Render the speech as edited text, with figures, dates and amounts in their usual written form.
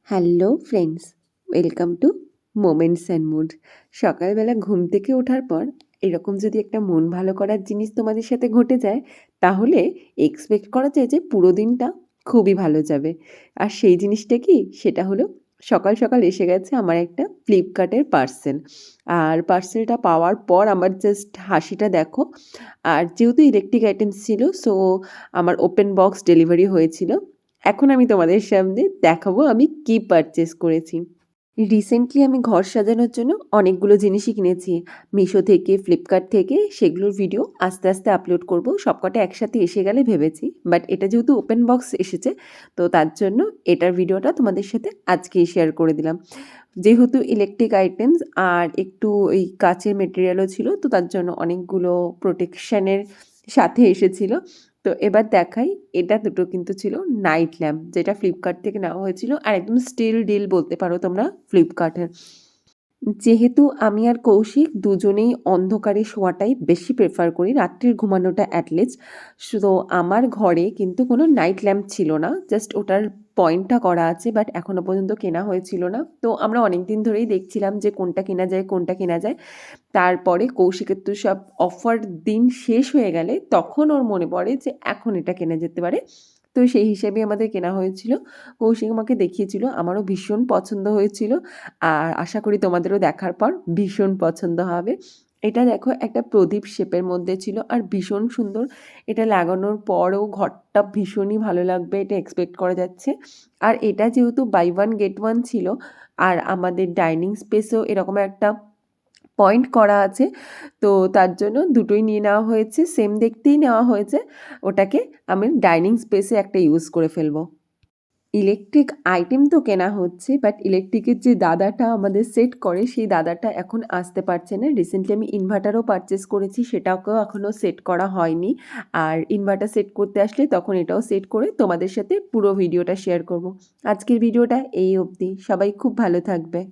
Hello friends, welcome to moments and mood. সকালবেলা ঘুম থেকে ওঠার পর এরকম যদি একটা মন ভালো করার জিনিস তোমাদের সাথে ঘটে যায়, তাহলে এক্সপেক্ট করা যায় যে পুরো দিনটা খুবই ভালো যাবে। আর সেই জিনিসটা কি, সেটা হলো সকাল সকাল এসে গেছে আমার একটা ফ্লিপকার্টের পার্সেল। আর পার্সেলটা পাওয়ার পর আমার জাস্ট হাসিটা দেখো। আর যেহেতু ইলেকট্রিক আইটেমস ছিল, সো আমার ওপেন বক্স ডেলিভারি হয়েছিল। এখন আমি তোমাদের সামনে দেখাবো আমি কি পারচেস করেছি। রিসেন্টলি আমি ঘর সাজানোর জন্য অনেকগুলো জিনিসই কিনেছি মিশো থেকে, ফ্লিপকার্ট থেকে। সেগুলোর ভিডিও আস্তে আস্তে আপলোড করব, সবকটা একসাথে এসে গেলে ভেবেছি। বাট এটা যেহেতু ওপেন বক্স এসেছে, তো তার জন্য এটার ভিডিওটা তোমাদের সাথে আজকেই শেয়ার করে দিলাম। যেহেতু ইলেকট্রিক আইটেমস আর একটু ওই কাচের মেটেরিয়ালও ছিল, তো তার জন্য অনেকগুলো প্রোটেকশানের সাথে এসেছিল। তো এবার দেখাই, এটা দুটো কিন্তু ছিল নাইট ল্যাম্প, যেটা ফ্লিপকার্ট থেকে নেওয়া হয়েছিল। আর একদম স্টিল ডিল বলতে পারো তোমরা ফ্লিপকার্টের। যেহেতু আমি আর কৌশিক দুজনেই অন্ধকারে শোয়াটাই বেশি প্রেফার করি, রাত্রির ঘুমানোটা অ্যাটলিস্ট। সো আমার ঘরে কিন্তু কোনো নাইট ল্যাম্প ছিল না, জাস্ট ওটার পয়েন্টটা করা আছে, বাট এখনও পর্যন্ত কেনা হয়েছিল না। তো আমরা অনেক দিন ধরেই দেখছিলাম যে কোনটা কেনা যায় কোনটা কেনা যায়। তারপরে কৌশিকের তো সব অফার দিন শেষ হয়ে গেলে তখন ওর মনে পড়ে যে এখন এটা কেনা যেতে পারে। তো সেই হিসেবেই আমাদের কেনা হয়েছিল। কৌশিক আমাকে দেখিয়েছিল, আমারও ভীষণ পছন্দ হয়েছিল। আর আশা করি তোমাদেরও দেখার পর ভীষণ পছন্দ হবে। এটা দেখো, একটা প্রদীপ শেপের মধ্যে ছিল আর ভীষণ সুন্দর। এটা লাগানোর পরও ঘরটা ভীষণই ভালো লাগবে, এটা এক্সপেক্ট করা যাচ্ছে। আর এটা যেহেতু বাই ওয়ান গেট ওয়ান ছিল, আর আমাদের ডাইনিং স্পেসেও এরকম একটা পয়েন্ট করা আছে, তো তার জন্য দুটোই নিয়ে নেওয়া হয়েছে। সেম দেখতেই নেওয়া হয়েছে। ওটাকে আমি ডাইনিং স্পেসে একটা ইউজ করে ফেলবো। ইলেকট্রিক আইটেম তো কেনা হচ্ছে, বাট ইলেকট্রিকের যে দাদাটা আমাদের সেট করে, সেই দাদাটা এখন আসতে পারছে না। রিসেন্টলি আমি ইনভার্টারও পারচেস করেছি, সেটাকেও এখনও সেট করা হয়নি। আর ইনভার্টার সেট করতে আসলে তখন এটাও সেট করে তোমাদের সাথে পুরো ভিডিওটা শেয়ার করব। আজকের ভিডিওটা এই অবধি। সবাই খুব ভালো থাকবে।